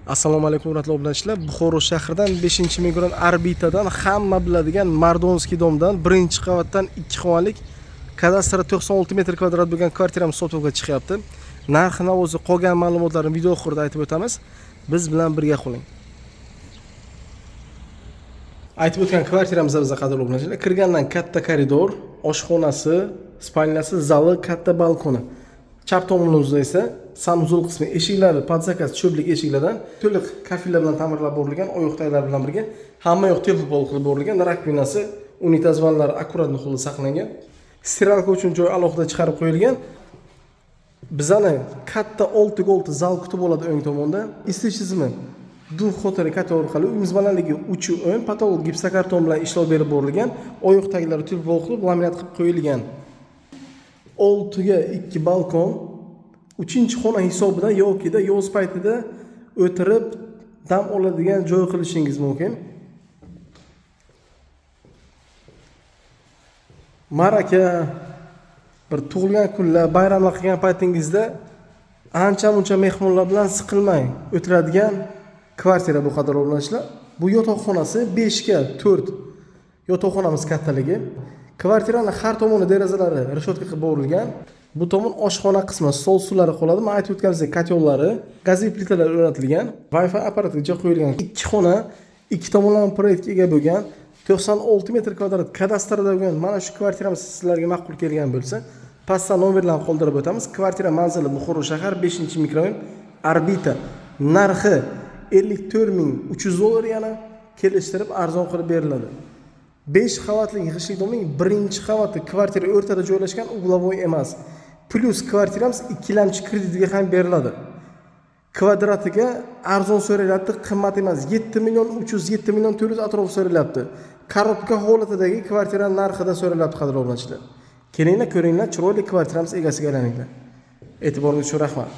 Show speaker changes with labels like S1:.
S1: Assalomu alaykum hurmatli obunachilar. Buxoro shahridan 5-migron orbitadan hamma biladigan Mardonskiy domdan 1-qavatdan 2 xonalik kadastri 96 metr kvadrat bo'lgan kvartiramiz sotuvga chiqyapti. Narxi navozi qolgan ma'lumotlarni video oxirida aytib o'tamiz. Biz bilan birga qoling. Aytib o'tgan kvartiramizda bizga qadrli obunachilar, kirgandan katta koridor, oshxonasi, spalnyasi, zali, katta balkoni. Chap tomonimizda esa sanuzul qismi, eshiklari podzakaz cho'plik eshiklardan to'liq kafillar bilan ta'mirlab bo'rilgan, oyoqtaylar bilan birga hamma yoq tepib qilib bo'rilgan, rakvinasi, unitaz vanlari akkurat holda saqlangan. Stiralka uchun joy alohida chiqarib qo'yilgan. Bizani katta 6 zal kutib oladi o'ng tomonda. Isitish tizimi duv xotiri katta orqali uyimiz balandligi 3.10 patolog gipsokarton bilan ishlov berib bo'rilgan, oyoq taglari tepib qilib laminat qilib qo'yilgan. 6 ga 2 balkon, 3-xona hisobidan yokida yoz paytida o'tirib dam oladigan joy qilishingiz mumkin. Maraka, bir tug'ilgan kunlar, bayramlar qilgan paytingizda ancha-muncha mehmonlar bilan siqilmay o'tiradigan kvartira bu qadar o'rnashlar. Bu yotoqxonasi 5 ga 4 yotoqxonamiz kattaligi. Kvartiraning har tomoni derazalari reshotka qilib bo'rilgan. Bu tomon oshxona qismi, stol suvlari qoladi. Men aytib o'tganimdek katyollari, gazli plitalar o'rnatilgan, Wi-Fi apparatiga joy qo'yilgan. 2 xona, 2 tomonlama proyektga ega bo'lgan, 96 metr kvadrat kadastrda bo'lgan mana shu kvartiramiz sizlarga ma'qul kelgan bo'lsa, pastda nomerlarni qoldirib o'tamiz. Kvartira manzili Buxoro shahar 5-mikrorayon Orbita. Narxi 54.300 dollar, yana kelishtirib arzon qilib beriladi. 5 qavatli yig'ishli domning 1-qavati kvartira o'rtada joylashgan, uglovoy emas. Plus kvartiramiz ikkilamchi kreditga ham beriladi. Kvadratiga arzon so'ralyapti, qimmat emas. 7.300 atrof so'ralyapti. Korobka holatidagi kvartira narxida so'ralyapti qadrli obunachilar. Kelinglar, ko'ringlar, chiroyli kvartiramiz egasiga aylaninglar. E'tiboringiz uchun rahmat.